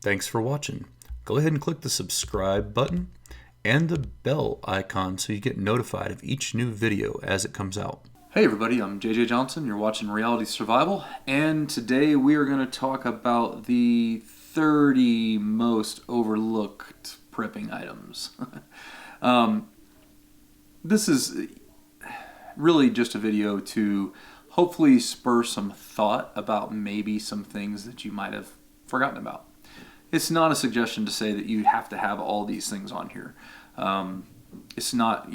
Thanks for watching. Go ahead and click the subscribe button and the bell icon so you get notified of each new video as it comes out. Hey everybody, I'm JJ Johnson. You're watching Reality Survival, and today we are going to talk about the 30 most overlooked prepping items. This is really just a video to hopefully spur some thought about maybe some things that you might have forgotten about. It's not a suggestion to say that you have to have all these things on here. It's not,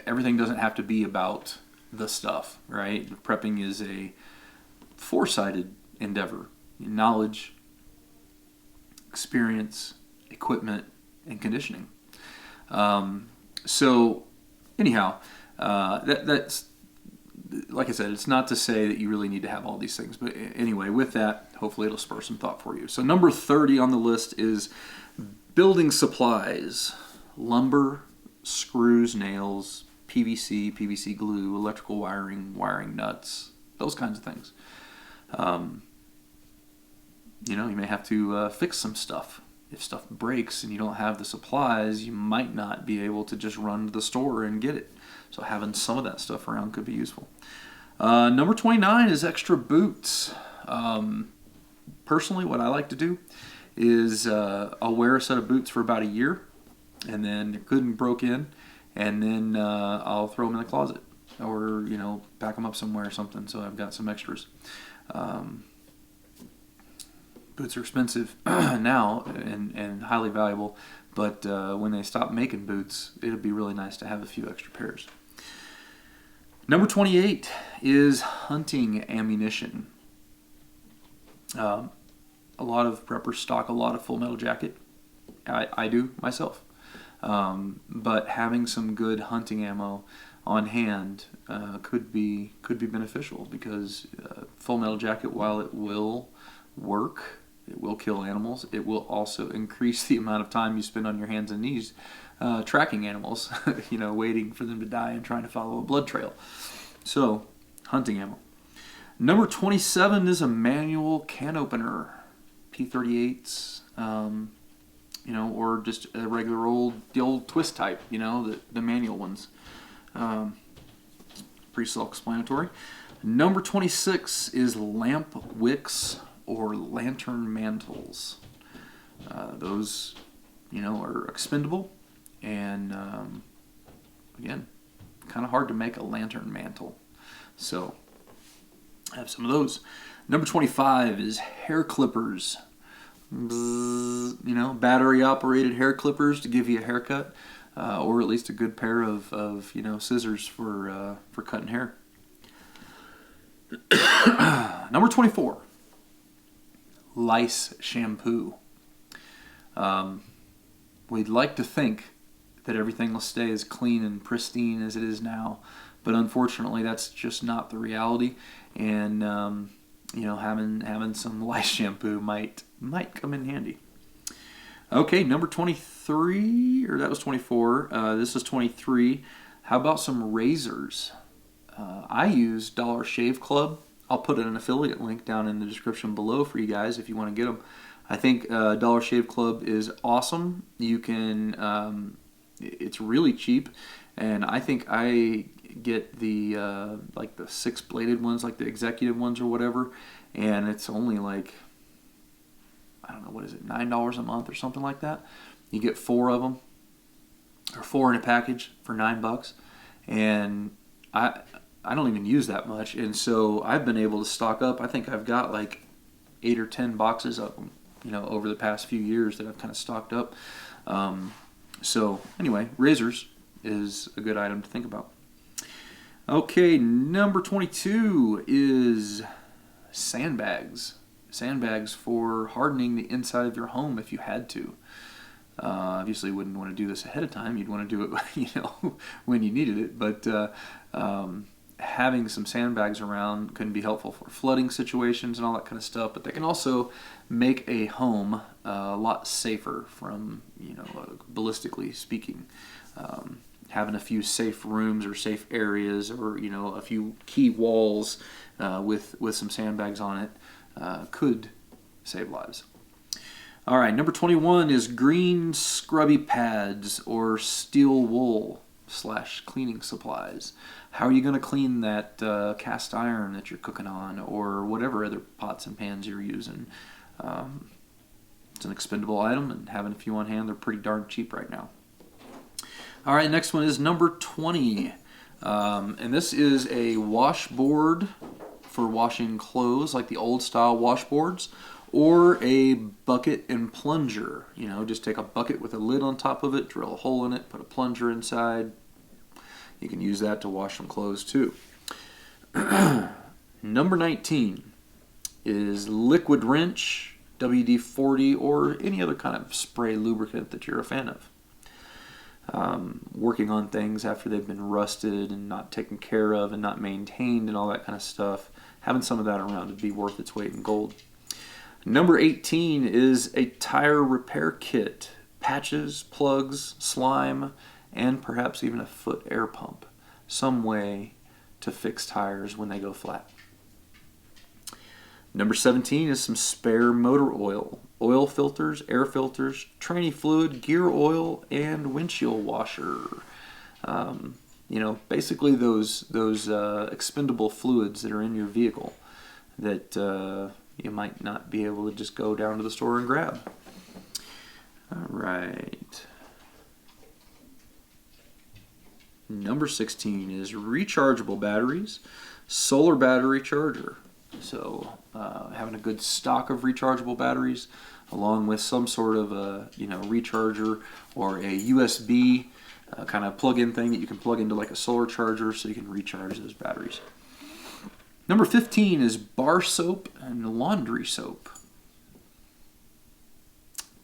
everything doesn't have to be about the stuff, right? Prepping is a four-sided endeavor. Knowledge, experience, equipment, and conditioning. So anyhow, that's, like I said, it's not to say that you really need to have all these things. But anyway, with that, hopefully it'll spur some thought for you. So number 30 on the list is building supplies. Lumber, screws, nails, PVC glue, electrical wiring nuts, those kinds of things. You may have to fix some stuff. If stuff breaks and you don't have the supplies, you might not be able to just run to the store and get it. So having some of that stuff around could be useful. Number 29 is extra boots. Personally, what I like to do is I'll wear a set of boots for about a year, and then they're good and broke in, and then I'll throw them in the closet or, pack them up somewhere or something so I've got some extras. Boots are expensive now and highly valuable, but when they stop making boots, it'll be really nice to have a few extra pairs. Number 28 is hunting ammunition. A lot of preppers stock a lot of Full Metal Jacket. I do myself. But having some good hunting ammo on hand could be beneficial, because Full Metal Jacket, while it will work, it will kill animals, it will also increase the amount of time you spend on your hands and knees tracking animals, waiting for them to die and trying to follow a blood trail. So, hunting ammo. Number 27 is a manual can opener. P38s, or just a regular the old twist type, the manual ones. Pretty self-explanatory. Number 26 is lamp wicks or lantern mantles. Those, are expendable, and again, kind of hard to make a lantern mantle. So, I have some of those. Number 25 is hair clippers. Battery-operated hair clippers to give you a haircut, or at least a good pair of scissors for cutting hair. Number 24. Lice shampoo. We'd like to think that everything will stay as clean and pristine as it is now, but unfortunately that's just not the reality, and having some lice shampoo might come in handy. Okay, number 23, or that was 24, this is 23. How about some razors? I use Dollar Shave Club. I'll put an affiliate link down in the description below for you guys if you want to get them. I think Dollar Shave Club is awesome. You can, it's really cheap, and I think I get the the 6-bladed ones, like the executive ones or whatever, and it's only like, I don't know, what is it, $9 a month or something like that. You get 4 of them, or 4 in a package for $9, and I don't even use that much, and so I've been able to stock up. I think I've got like 8 or 10 boxes of them, over the past few years that I've kind of stocked up. So anyway, razors is a good item to think about. Okay, number 22 is sandbags. Sandbags for hardening the inside of your home if you had to. Obviously, you wouldn't want to do this ahead of time. You'd want to do it, when you needed it. But having some sandbags around can be helpful for flooding situations and all that kind of stuff. But they can also make a home a lot safer from, ballistically speaking. Having a few safe rooms or safe areas, or a few key walls with some sandbags on it could save lives. All right, number 21 is green scrubby pads or steel wool / cleaning supplies. How are you going to clean that cast iron that you're cooking on, or whatever other pots and pans you're using? It's an expendable item, and having a few on hand, they're pretty darn cheap right now. All right, next one is number 20. And this is a washboard for washing clothes, like the old style washboards, or a bucket and plunger. You know, just take a bucket with a lid on top of it, drill a hole in it, put a plunger inside. You can use that to wash some clothes too. Number 19 is liquid wrench, WD-40, or any other kind of spray lubricant that you're a fan of. Working on things after they've been rusted and not taken care of and not maintained and all that kind of stuff, having some of that around would be worth its weight in gold. Number 18 is a tire repair kit, patches, plugs, slime, and perhaps even a foot air pump. Some way to fix tires when they go flat. Number 17 is some spare motor oil, oil filters, air filters, tranny fluid, gear oil, and windshield washer. You know, basically those expendable fluids that are in your vehicle that you might not be able to just go down to the store and grab. All right. Number 16 is rechargeable batteries, solar battery charger. So having a good stock of rechargeable batteries, along with some sort of a recharger or a USB kind of plug-in thing that you can plug into like a solar charger, so you can recharge those batteries. Number 15 is bar soap and laundry soap.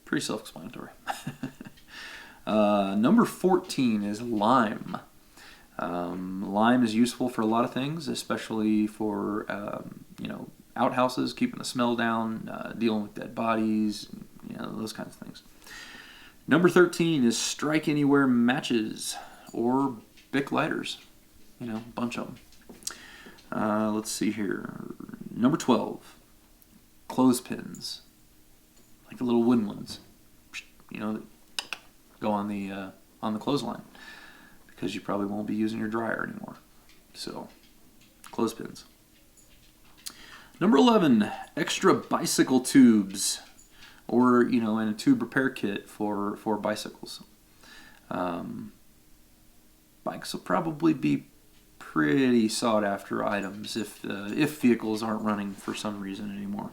Pretty self-explanatory. Number 14 is lime. Lime is useful for a lot of things, especially for outhouses, keeping the smell down, dealing with dead bodies, those kinds of things. Number 13 is strike anywhere matches or Bic lighters. A bunch of them. Let's see here. Number 12, clothespins, like the little wooden ones, that go on the clothesline, because you probably won't be using your dryer anymore. So, clothespins. Number 11, extra bicycle tubes, or in a tube repair kit for bicycles. Bikes will probably be pretty sought after items if vehicles aren't running for some reason anymore.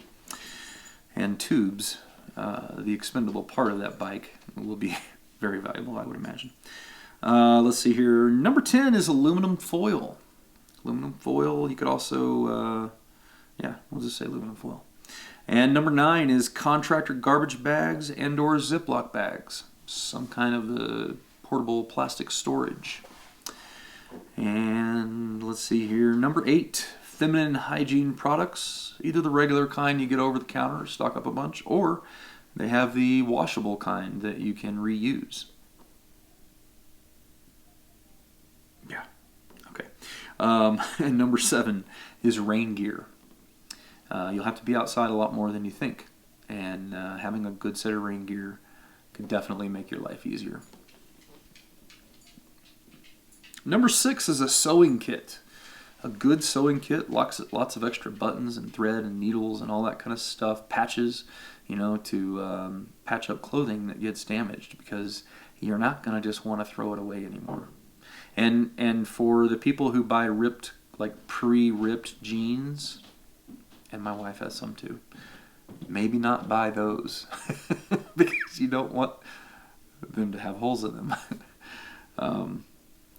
And tubes, the expendable part of that bike, will be very valuable, I would imagine. Let's see here. Number 10 is aluminum foil. Aluminum foil, you could also, we'll just say aluminum foil. And number 9 is contractor garbage bags and or Ziploc bags. Some kind of portable plastic storage. And let's see here. Number 8, feminine hygiene products. Either the regular kind you get over the counter, stock up a bunch, or they have the washable kind that you can reuse. Yeah. Okay. And number 7 is rain gear. You'll have to be outside a lot more than you think, and having a good set of rain gear could definitely make your life easier. Number 6 is a sewing kit. A good sewing kit, lots of extra buttons and thread and needles and all that kind of stuff, patches, to patch up clothing that gets damaged, because you're not going to just want to throw it away anymore. And for the people who buy pre-ripped jeans, and my wife has some too, maybe not buy those because you don't want them to have holes in them.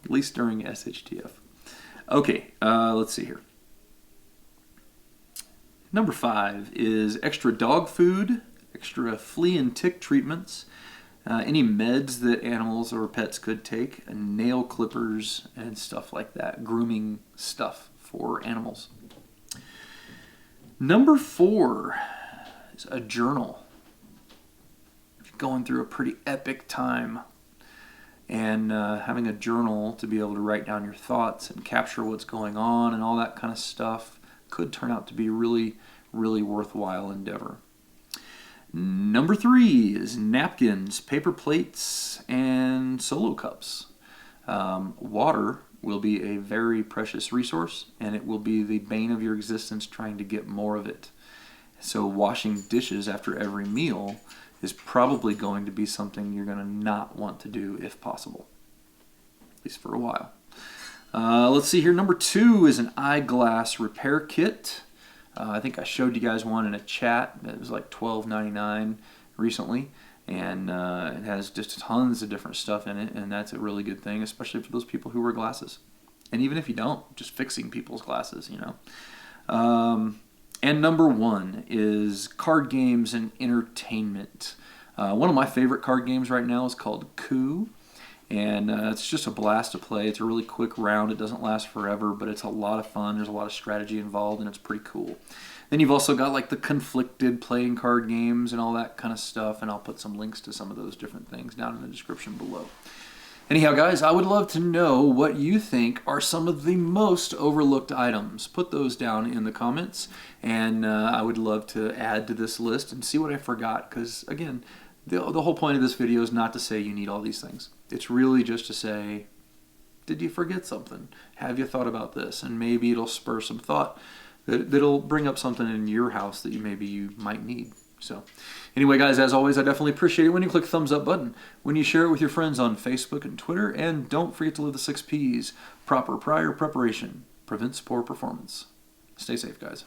At least during SHTF. Okay, let's see here. Number 5 is extra dog food, extra flea and tick treatments, any meds that animals or pets could take, and nail clippers and stuff like that, grooming stuff for animals. Number 4 is a journal. If you're going through a pretty epic time, and having a journal to be able to write down your thoughts and capture what's going on and all that kind of stuff could turn out to be a really, really worthwhile endeavor. Number 3 is napkins, paper plates, and solo cups. Water will be a very precious resource, and it will be the bane of your existence trying to get more of it. So washing dishes after every meal is probably going to be something you're going to not want to do if possible, at least for a while. Let's see here. Number 2 is an eyeglass repair kit. I think I showed you guys one in a chat. It was like $12.99 recently, and it has just tons of different stuff in it, and that's a really good thing, especially for those people who wear glasses. And even if you don't, just fixing people's glasses, you know. And number 1 is card games and entertainment. One of my favorite card games right now is called Coup. And it's just a blast to play. It's a really quick round. It doesn't last forever, but it's a lot of fun. There's a lot of strategy involved, and it's pretty cool. Then you've also got like the conflicted playing card games and all that kind of stuff, and I'll put some links to some of those different things down in the description below. Anyhow, guys, I would love to know what you think are some of the most overlooked items. Put those down in the comments, and I would love to add to this list and see what I forgot, because, again, the whole point of this video is not to say you need all these things. It's really just to say, did you forget something? Have you thought about this? And maybe it'll spur some thought that'll bring up something in your house that you might need. So anyway, guys, as always, I definitely appreciate it when you click the thumbs up button, when you share it with your friends on Facebook and Twitter, and don't forget to live the 6 Ps. Proper prior preparation prevents poor performance. Stay safe, guys.